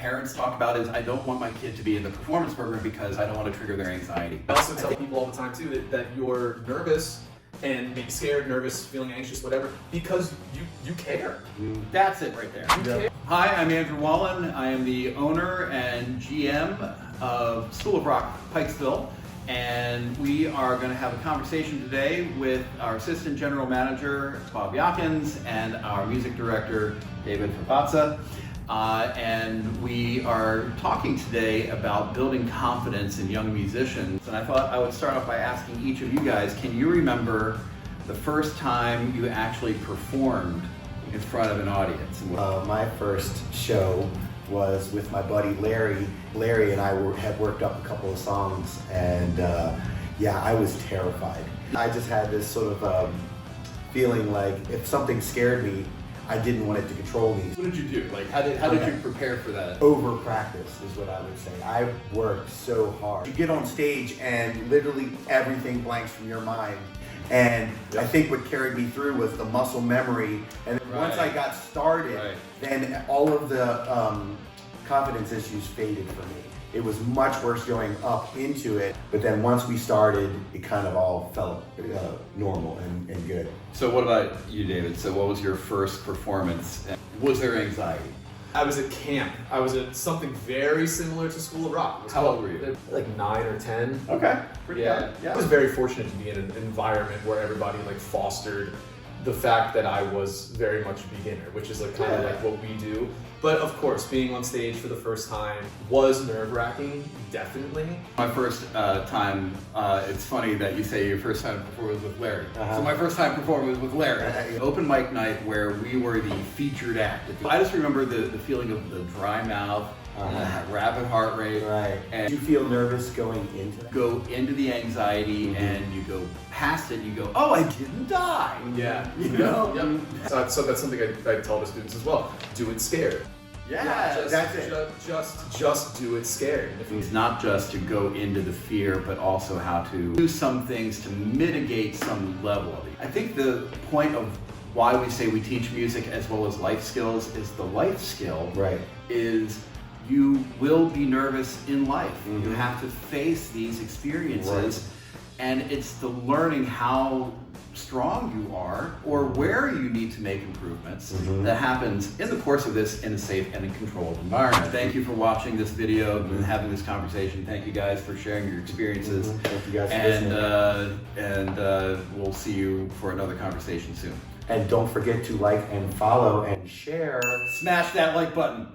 parents talk about is I don't want my kid to be in the performance program because I don't want to trigger their anxiety. I also tell people all the time too that you're nervous and maybe scared, nervous, feeling anxious, whatever, because you care. That's it right there. You care. Hi, I'm Andrew Wallen. I am the owner and GM of School of Rock Pikesville, and we are going to have a conversation today with our Assistant General Manager, Bob Yakins, and our Music Director, David Fabazza. And we are talking today about building confidence in young musicians. And I thought I would start off by asking each of you guys, can you remember the first time you actually performed in front of an audience? My first show was with my buddy Larry. Larry and I had worked up a couple of songs, and yeah, I was terrified. I just had this sort of feeling like if something scared me, I didn't want it to control me. What did you do? Like, how did you prepare for that? Over practice is what I would say. I worked so hard. You get on stage and literally everything blanks from your mind. And I think what carried me through was the muscle memory. And once I got started, then all of the confidence issues faded for me. It was much worse going up into it, but then once we started, it kind of all felt normal and good. So what about you, David? So what was your first performance? Was there anxiety? I was at camp. I was at something very similar to School of Rock. How old were you? Like 9 or 10. Okay, pretty Yeah. young. Yeah. I was very fortunate to be in an environment where everybody like fostered the fact that I was very much a beginner, which is like kind of like what we do. But of course, being on stage for the first time was nerve-wracking, definitely. My first time, it's funny that you say your first time performing was with Larry. So my first time performing was with Larry. Open mic night where we were the featured act. I just remember the feeling of the dry mouth, rapid heart rate. And Did you feel nervous going into that? go into the anxiety and you go past it, you go, oh, I didn't die. Yeah. You know? Yep. So that's something I tell the students as well. Do it scared. Yeah, that's it. Just do it scared. It's not just to go into the fear, but also how to do some things to mitigate some level of it. I think the point of why we say we teach music as well as life skills is the life skill is you will be nervous in life. You have to face these experiences, and it's the learning how strong you are or where you need to make improvements that happens in the course of this in a safe and a controlled environment. Thank you for watching this video and having this conversation. Thank you guys for sharing your experiences. Thank you guys for listening. And we'll see you for another conversation soon. And don't forget to like and follow and share. Smash that like button.